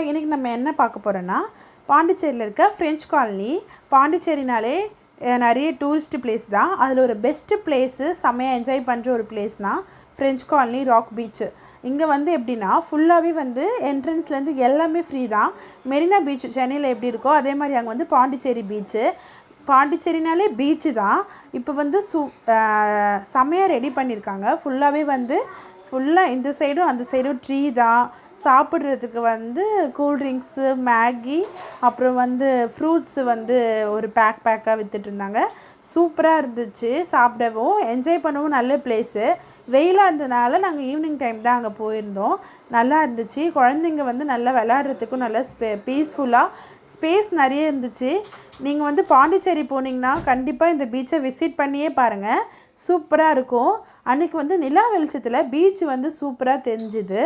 இன்றைக்கி நம்ம என்ன பார்க்க போகிறோன்னா பாண்டிச்சேரியில் இருக்க ஃப்ரெஞ்ச் காலனி. பாண்டிச்சேரினாலே நிறைய டூரிஸ்ட் பிளேஸ் தான். அதில் ஒரு பெஸ்ட்டு பிளேஸு, செம்மையாக என்ஜாய் பண்ணுற ஒரு பிளேஸ் தான் ஃப்ரெஞ்ச் காலனி ராக் பீச்சு. இங்கே எப்படின்னா ஃபுல்லாகவே என்ட்ரன்ஸ்லேருந்து எல்லாமே ஃப்ரீ தான். மெரினா பீச் சென்னையில் எப்படி இருக்கோ அதே மாதிரி அங்கே பாண்டிச்சேரி பீச்சு. பாண்டிச்சேரினாலே பீச்சு தான். இப்போ செம்மையாக ரெடி பண்ணியிருக்காங்க. ஃபுல்லாக இந்த சைடும் அந்த சைடும் ட்ரீ தான். சாப்பிட்றதுக்கு கூல்ட்ரிங்க்ஸு, மேகி, அப்புறம் ஃப்ரூட்ஸு ஒரு பேக்காக விற்றுட்ருந்தாங்க. சூப்பராக இருந்துச்சு. சாப்பிடவும் என்ஜாய் பண்ணவும் நல்ல பிளேஸு. வெயிலாக இருந்ததுனால நாங்கள் ஈவினிங் டைம் தான் அங்கே போயிருந்தோம். நல்லா இருந்துச்சு. குழந்தைங்க நல்லா விளையாடுறதுக்கும் நல்லா பீஸ்ஃபுல்லாக ஸ்பேஸ் நிறைய இருந்துச்சு. நீங்கள் பாண்டிச்சேரி போனீங்கன்னா கண்டிப்பாக இந்த பீச்சை விசிட் பண்ணியே பாருங்கள். சூப்பராக இருக்கும். அன்றைக்கி நிலா வெளிச்சத்தில் பீச் சூப்பராக தெரியுது.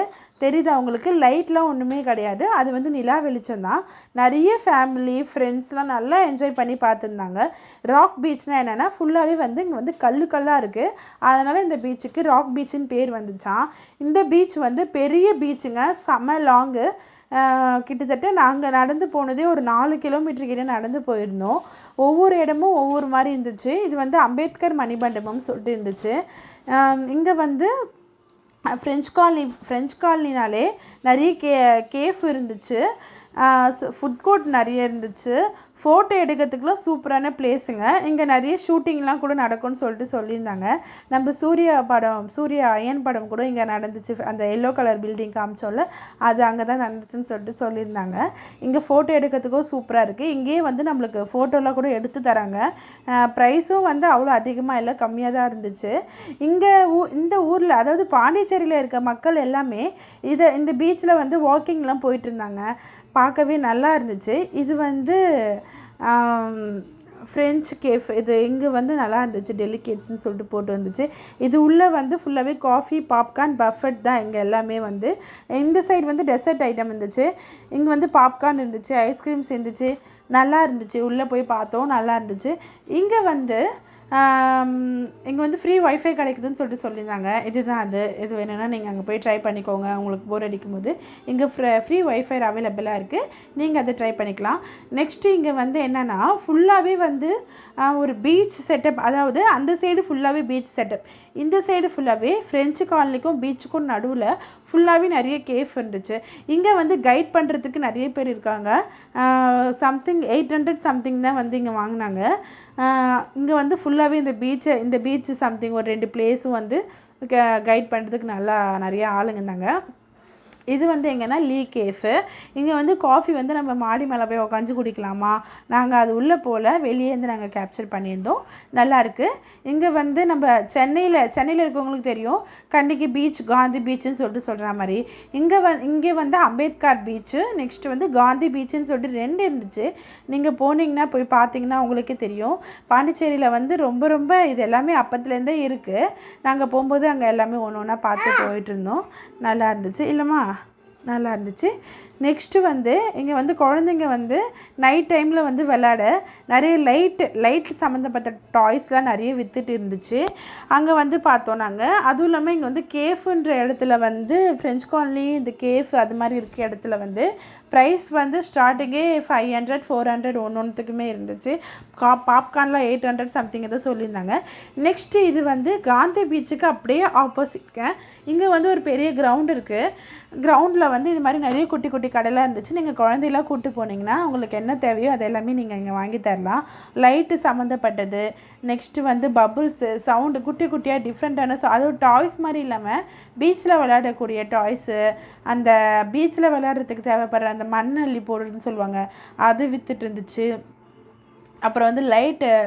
அவங்களுக்கு லைட்லாம் ஒன்றுமே கிடையாது. அது நிலா வெளிச்சம் தான். நிறைய ஃபேமிலி ஃப்ரெண்ட்ஸ்லாம் நல்லா என்ஜாய் பண்ணி பார்த்துருந்தாங்க. ராக் பீச்னால் என்னென்னா ஃபுல்லாகவே இங்கே கல்லாக இருக்குது. அதனால் இந்த பீச்சுக்கு ராக் பீச்சுன்னு பேர் வந்துச்சான். இந்த பீச் பெரிய பீச்சுங்க, செம்ம லாங்கு. கிட்டத்தட்ட நாங்கள் நடந்து போனதே ஒரு 4 கிலோமீட்டர் கிட்டே நடந்து போயிருந்தோம். ஒவ்வொரு இடமும் ஒவ்வொரு மாதிரி இருந்துச்சு. இது அம்பேத்கர் மணிமண்டபம் சொல்லிட்டு இருந்துச்சு. இங்கே ஃப்ரெஞ்ச் காலனினாலே நிறைய கேஃப் இருந்துச்சு. ஃபுட் கோர்ட் நிறைய இருந்துச்சு. ஃபோட்டோ எடுக்கிறதுக்குலாம் சூப்பரான பிளேஸுங்க. இங்கே நிறைய ஷூட்டிங்லாம் கூட நடக்கும்னு சொல்லியிருந்தாங்க. நம்ம சூர்யா அயன் படம் கூட இங்கே நடந்துச்சு. அந்த எல்லோ கலர் பில்டிங் காமிச்சோம்ல, அது அங்கே தான் நடந்துச்சுன்னு சொல்லியிருந்தாங்க. இங்கே ஃபோட்டோ எடுக்கிறதுக்கும் சூப்பராக இருக்குது. இங்கேயே நம்மளுக்கு ஃபோட்டோலாம் கூட எடுத்து தராங்க. ப்ரைஸும் அவ்வளோ அதிகமாக இல்லை, கம்மியாக தான் இருந்துச்சு. இந்த ஊரில், அதாவது பாண்டிச்சேரியில் இருக்க மக்கள் எல்லாமே இந்த பீச்சில் வாக்கிங்லாம் போயிட்டு இருந்தாங்க. பார்க்கவே நல்லா இருந்துச்சு. இது ஃப்ரெஞ்ச் கேஃப். இது இங்கே நல்லா இருந்துச்சு. டெலிகேட்ஸ்ன்னு சொல்லிட்டு போட்டு வந்துச்சு. இது உள்ளே ஃபுல்லாகவே காஃபி, பாப்கார்ன், பஃபெட் தான். இங்கே எல்லாமே இந்த சைடு டெசர்ட் ஐட்டம் இருந்துச்சு. இங்கே பாப்கார்ன் இருந்துச்சு, ஐஸ்கிரீம்ஸ் இருந்துச்சு. நல்லா இருந்துச்சு. உள்ளே போய் பார்த்தோம், நல்லா இருந்துச்சு. இங்கே இங்கே ஃப்ரீ ஒய்ஃபை கிடைக்குதுன்னு சொல்லியிருந்தாங்க. இதுதான் அது. இது வேணும்னா நீங்கள் அங்கே போய் ட்ரை பண்ணிக்கோங்க. உங்களுக்கு போர் அடிக்கும் போது இங்கே ஃப்ரீ ஒய்ஃபை அவைலபிளாக இருக்குது. நீங்கள் அதை ட்ரை பண்ணிக்கலாம். நெக்ஸ்ட்டு இங்கே என்னென்னா ஃபுல்லாகவே ஒரு பீச் செட்டப். அதாவது அந்த சைடு ஃபுல்லாகவே பீச் செட்டப், இந்த சைடு ஃபுல்லாகவே ஃப்ரெஞ்சு காலனிக்கும் பீச்சுக்கும் நடுவில் ஃபுல்லாகவே நிறைய கேஃப் இருந்துச்சு. இங்கே கைட் பண்ணுறதுக்கு நிறைய பேர் இருக்காங்க. சம்திங் 800 சம்திங் தான் இங்கே வாங்கினாங்க. இங்கே ஃபுல்லாகவே இந்த பீச்சு சம்திங் ஒரு 2 பிளேஸும் கைட் பண்ணுறதுக்கு நிறைய ஆளுங்க இருந்தாங்க. இது எங்கன்னா லீ கேஃபு. இங்கே காஃபி நம்ம மாடி மேலே போய் உக்காந்து குடிக்கலாமா. நாங்கள் அது உள்ளே போல் வெளியேருந்து நாங்கள் கேப்சர் பண்ணியிருந்தோம். நல்லாயிருக்கு. இங்கே நம்ம சென்னையில் இருக்கவங்களுக்கு தெரியும், கண்டிக்கு பீச், காந்தி பீச்சுன்னு சொல்கிற மாதிரி. இங்கே அம்பேத்கர் பீச்சு, நெக்ஸ்ட்டு காந்தி பீச்சுன்னு சொல்லிட்டு 2 இருந்துச்சு. நீங்கள் போனீங்கன்னா போய் பார்த்தீங்கன்னா உங்களுக்கே தெரியும். பாண்டிச்சேரியில் ரொம்ப இது எல்லாமே அப்பத்துலேருந்தே இருக்குது. நாங்கள் போகும்போது அங்கே எல்லாமே ஒன்று ஒன்றா பார்த்து போயிட்டுருந்தோம். நல்லா இருந்துச்சு இல்லைம்மா? நல்லா இருந்துச்சு. நெக்ஸ்ட்டு இங்கே குழந்தைங்க நைட் டைமில் விளையாட நிறைய லைட் சம்மந்தப்பட்ட டாய்ஸ்லாம் நிறைய விற்றுட்டு இருந்துச்சு. அங்கே பார்த்தோம் நாங்கள். அதுவும் இல்லாமல் இங்கே கேஃபுன்ற இடத்துல ஃப்ரெஞ்ச் காலனி, இந்த கேஃப் அது மாதிரி இருக்க இடத்துல ப்ரைஸ் ஸ்டார்டிங்கே 500, 400 ஒன்றுத்துக்குமே இருந்துச்சு. பாப்கார்ன்லாம் 800 சம்திங் எதாவது சொல்லியிருந்தாங்க. நெக்ஸ்ட்டு இது காந்தி பீச்சுக்கு அப்படியே ஆப்போசிட்ங்க. இங்கே ஒரு பெரிய கிரவுண்ட் இருக்குது. கிரவுண்டில் இது மாதிரி நிறைய குட்டி குட்டி கடைலாம் இருந்துச்சு. நீங்கள் குழந்தையெல்லாம் கூப்பிட்டு போனீங்கன்னா உங்களுக்கு என்ன தேவையோ அது எல்லாமே நீங்கள் இங்கே வாங்கி தரலாம். லைட்டு சம்மந்தப்பட்டது, நெக்ஸ்ட்டு பபுள்ஸு, சவுண்டு, குட்டி குட்டியாக டிஃப்ரெண்ட்டான அதுவும் டாய்ஸ் மாதிரி இல்லாமல் பீச்சில் விளையாடக்கூடிய டாய்ஸு, அந்த பீச்சில் விளையாடுறதுக்கு தேவைப்படுற அந்த மண் அள்ளி போடுறதுன்னு சொல்லுவாங்க, அது விற்றுட்டு இருந்துச்சு. அப்புறம்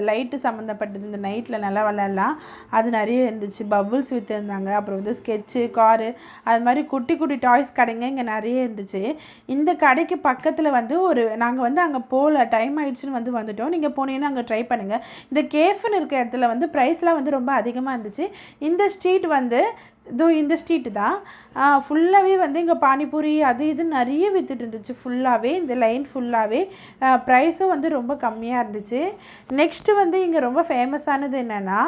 லைட்டு சம்மந்தப்பட்டது, இந்த நைட்டில் நல்லா விளையாடலாம், அது நிறைய இருந்துச்சு. பபுள்ஸ் விற்றுருந்தாங்க. அப்புறம் ஸ்கெட்சு, காரு, அது மாதிரி குட்டி குட்டி டாய்ஸ் கடைங்க இங்கே நிறைய இருந்துச்சு. இந்த கடைக்கு பக்கத்தில் நாங்கள் அங்கே போகல, டைம் ஆகிடுச்சின்னு வந்துட்டோம். நீங்கள் போனீங்கன்னா அங்கே ட்ரை பண்ணுங்கள். இந்த கேஃப்னு இருக்க இடத்துல ப்ரைஸ்லாம் ரொம்ப அதிகமாக இருந்துச்சு. இந்த ஸ்ட்ரீட் இதோ இந்த ஸ்ட்ரீட்டு தான். ஃபுல்லாகவே வந்து இங்கே பானிபூரி அது இது நிறைய விற்றுட்டு இருந்துச்சு. ஃபுல்லாகவே இந்த லைன் ஃபுல்லாகவே ப்ரைஸும் வந்து ரொம்ப கம்மியாக இருந்துச்சு. நெக்ஸ்ட்டு வந்து இங்கே ரொம்ப ஃபேமஸானது என்னென்னா,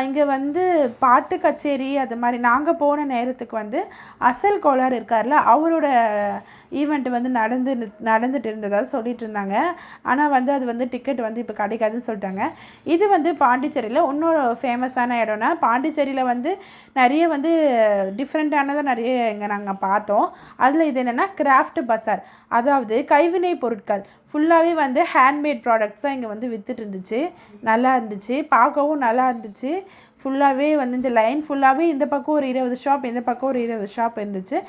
இங்கே வந்து பாட்டு கச்சேரி அது மாதிரி நாங்கள் போன நேரத்துக்கு வந்து அசல் கோளாறு இருக்கார்ல, அவரோட ஈவெண்ட் வந்து நடந்துட்டு இருந்ததாக சொல்லிட்டு இருந்தாங்க. ஆனால் வந்து அது வந்து டிக்கெட் வந்து இப்போ கிடைக்காதுன்னு சொல்லிட்டாங்க. இது வந்து பாண்டிச்சேரியில் இன்னொரு ஃபேமஸான இடம்னா, பாண்டிச்சேரியில் வந்து நிறைய வந்து டிஃப்ரெண்ட்டானதாக நிறைய இங்கே நாங்கள் பார்த்தோம். அதில் இது என்னென்னா கிராஃப்ட் பஸார், அதாவது கைவினை பொருட்கள் ஃபுல்லாகவே வந்து ஹேண்ட்மேட் ப்ராடக்ட்ஸ் தான் இங்கே வந்து விற்றுட்டு இருந்துச்சு. நல்லா இருந்துச்சு, பார்க்கவும் நல்லா இருந்துச்சு. ஃபுல்லாகவே வந்து இந்த லைன் ஃபுல்லாகவே இந்த பக்கம் ஒரு 20 ஷாப், இந்த பக்கம் ஒரு 20 ஷாப் இருந்துச்சு.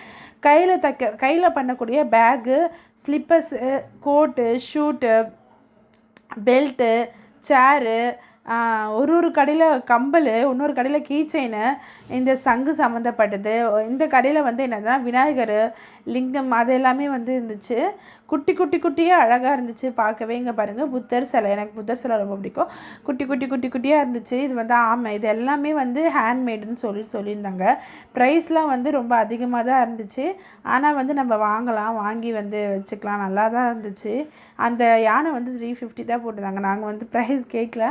கையில் பண்ணக்கூடிய பேகு, ஸ்லிப்பர்ஸு, கோட்டு, ஷூட்டு, பெல்ட்டு, சேரு, ஒரு கடையில் கம்பல், இன்னொரு கடையில் கீ செயினு, இந்த சங்கு சம்மந்தப்பட்டது. இந்த கடையில் வந்து என்னதுன்னா விநாயகர், லிங்கம் அது எல்லாமே வந்து இருந்துச்சு. குட்டி குட்டி குட்டியாக அழகாக இருந்துச்சு பார்க்கவே. இங்கே பாருங்கள் புத்தர் சிலை, எனக்கு புத்தர் சிலை ரொம்ப பிடிக்கும். குட்டி குட்டி குட்டி குட்டியாக இருந்துச்சு. இது வந்து ஆமாம், இது எல்லாமே வந்து ஹேண்ட்மேடுன்னு சொல்லியிருந்தாங்க. ப்ரைஸ்லாம் வந்து ரொம்ப அதிகமாக தான் இருந்துச்சு. ஆனால் வந்து நம்ம வாங்கி வந்து வச்சுக்கலாம், நல்லா தான் இருந்துச்சு. அந்த யானை வந்து 350 தான் போட்டிருந்தாங்க. நாங்கள் வந்து ப்ரைஸ் கேட்கல,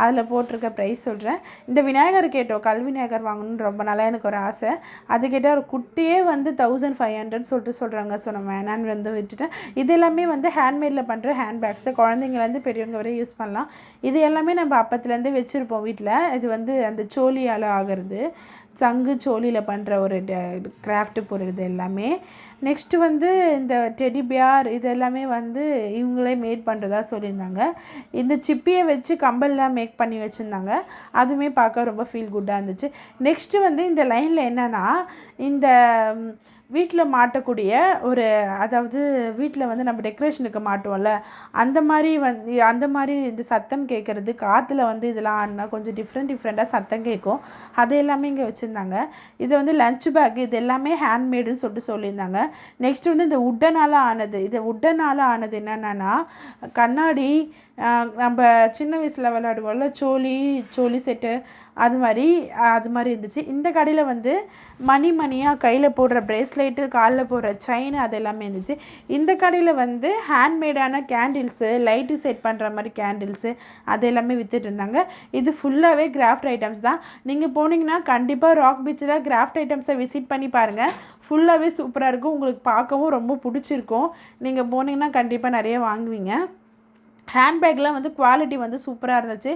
அதில் போட்டிருக்க ப்ரைஸ் சொல்கிறேன். இந்த விநாயகர் கேட்டோம், கல் விநாயகர் வாங்கணுன்னு ரொம்ப நாளாக எனக்கு ஒரு ஆசை. அது கேட்டால் ஒரு குட்டியே வந்து 1500 சொல்கிறாங்க. ஸோ நம்ம வேணான்னு வந்து விட்டுட்டேன். இது எல்லாமே வந்து ஹேண்ட்மேடில் பண்ணுற ஹேண்ட்பேக்ஸு, குழந்தைங்கலேருந்து பெரியவங்க வரை யூஸ் பண்ணலாம். இது எல்லாமே நம்ம அப்பத்துலேருந்து வச்சுருப்போம் வீட்டில். இது வந்து அந்த சோழியால் ஆகிறது, சங்கு சோழியில் பண்ணுற ஒரு கிராஃப்ட் பொருள் இது எல்லாமே. நெக்ஸ்ட்டு வந்து இந்த டெடி பியார் இது எல்லாமே வந்து இவங்களே மேட் பண்ணுறதா சொல்லியிருந்தாங்க. இந்த சிப்பியை வச்சு கம்பல்லாம் மேக் பண்ணி வச்சுருந்தாங்க. அதுவுமே பார்க்க ரொம்ப ஃபீல் குட்டாக இருந்துச்சு. நெக்ஸ்ட்டு வந்து இந்த லைனில் என்னென்னா, இந்த வீட்டில் மாட்டக்கூடிய ஒரு, அதாவது வீட்டில் வந்து நம்ம டெக்கரேஷனுக்கு மாட்டுவோம்ல, அந்த மாதிரி இந்த சத்தம் கேட்குறது, காற்றுல வந்து இதெல்லாம் ஆடினா கொஞ்சம் டிஃப்ரெண்ட்டாக சத்தம் கேட்கும். அது எல்லாமே இங்கே வச்சுருந்தாங்க. இது வந்து லஞ்ச் பேக், இது எல்லாமே ஹேண்ட்மேடுன்னு சொல்லியிருந்தாங்க. நெக்ஸ்ட் வந்து இந்த உட்டனால் ஆனது என்னென்னா கண்ணாடி, நம்ம சின்ன வயசில் விளையாடுவோம்ல சோழி செட்டு, அது மாதிரி இருந்துச்சு. இந்த கடையில் வந்து மணியாக கையில் போடுற ப்ரேஸ்லெட்டு, காலில் போடுற செயின் அது எல்லாமே இருந்துச்சு. இந்த கடையில் வந்து ஹேண்ட்மேடான கேண்டில்ஸு, லைட்டு செட் பண்ணுற மாதிரி கேண்டில்ஸு அது எல்லாமே விற்றுட்டு இருந்தாங்க. இது ஃபுல்லாகவே கிராஃப்ட் ஐட்டம்ஸ் தான். நீங்கள் போனீங்கன்னா கண்டிப்பாக ராக் பீச்சில் கிராஃப்ட் ஐட்டம்ஸை விசிட் பண்ணி பாருங்கள். ஃபுல்லாகவே சூப்பராக இருக்கும், உங்களுக்கு பார்க்கவும் ரொம்ப பிடிச்சிருக்கும். நீங்கள் போனீங்கன்னா கண்டிப்பாக நிறைய வாங்குவீங்க. ஹேண்ட்பேக்லாம் வந்து குவாலிட்டி வந்து சூப்பராக இருந்துச்சு.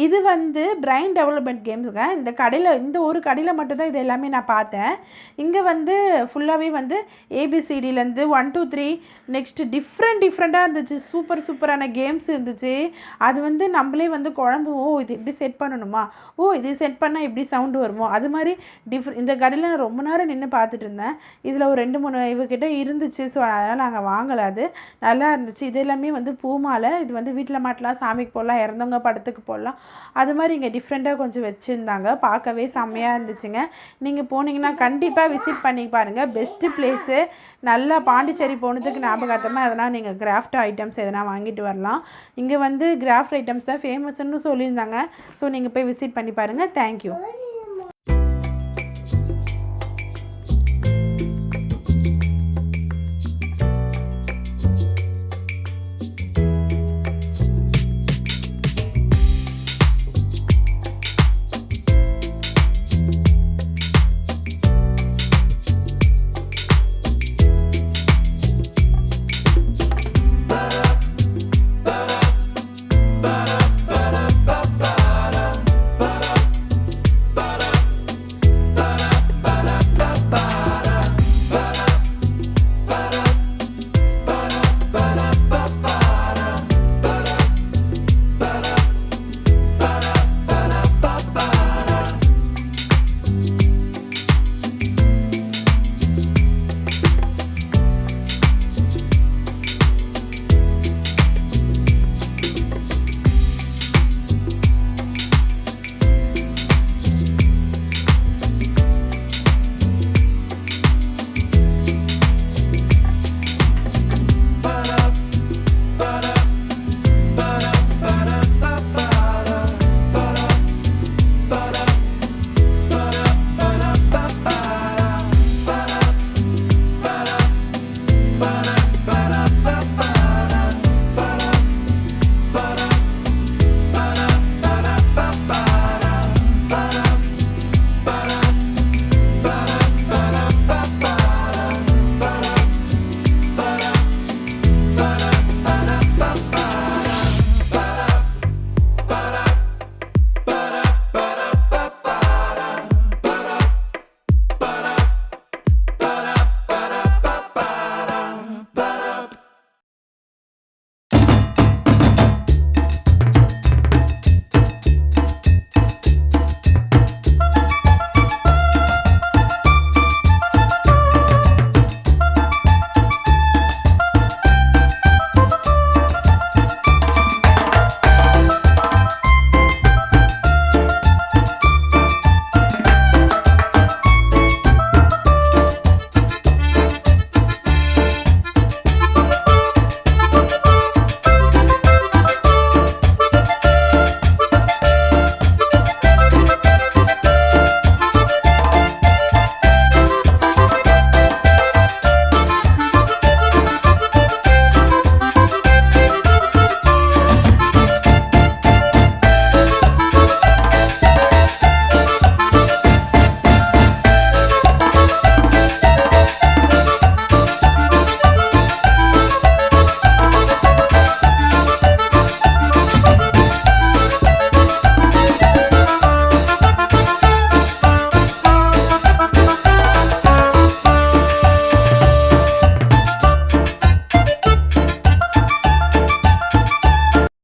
இது வந்து பிரைன் டெவலப்மெண்ட் கேம்ஸுங்க. இந்த ஒரு கடையில் மட்டும்தான் இது எல்லாமே நான் பார்த்தேன். இங்கே வந்து ஃபுல்லாகவே வந்து ABCDலேருந்து 1 2 3 நெக்ஸ்ட்டு டிஃப்ரெண்ட்டாக இருந்துச்சு. சூப்பரான கேம்ஸ் இருந்துச்சு. அது வந்து நம்மளே வந்து குழம்பு, இது இப்படி செட் பண்ணணுமா, இது செட் பண்ணால் இப்படி சவுண்டு வருமோ, அது மாதிரி இந்த கடையில் நான் ரொம்ப நேரம் நின்று பார்த்துட்டு இருந்தேன். இதில் ஒரு 2-3 இவகிட்ட இருந்துச்சு. ஸோ அதனால் நாங்கள் வாங்கலை. அது நல்லா இருந்துச்சு. இது எல்லாமே வந்து பூமாலை, இது வந்து வீட்டில் மாட்டலாம், சாமிக்கு போடலாம், இறந்தவங்க படத்துக்கு போடலாம். அது மாதிரி இங்கே டிஃப்ரெண்ட்டாக கொஞ்சம் வச்சுருந்தாங்க. பார்க்கவே செம்மையாக இருந்துச்சுங்க. நீங்கள் போனீங்கன்னா கண்டிப்பாக விசிட் பண்ணி பாருங்கள். Best place. நல்லா பாண்டிச்சேரி போனதுக்கு ஞாபகார்த்தமாக அதனால் நீங்கள் கிராஃப்ட் ஐட்டம்ஸ் எதனா வாங்கிட்டு வரலாம். இங்கே வந்து கிராஃப்ட் ஐட்டம்ஸ் தான் ஃபேமஸ்ன்னு சொல்லியிருந்தாங்க. ஸோ நீங்கள் போய் விசிட் பண்ணி பாருங்கள். தேங்க்யூ.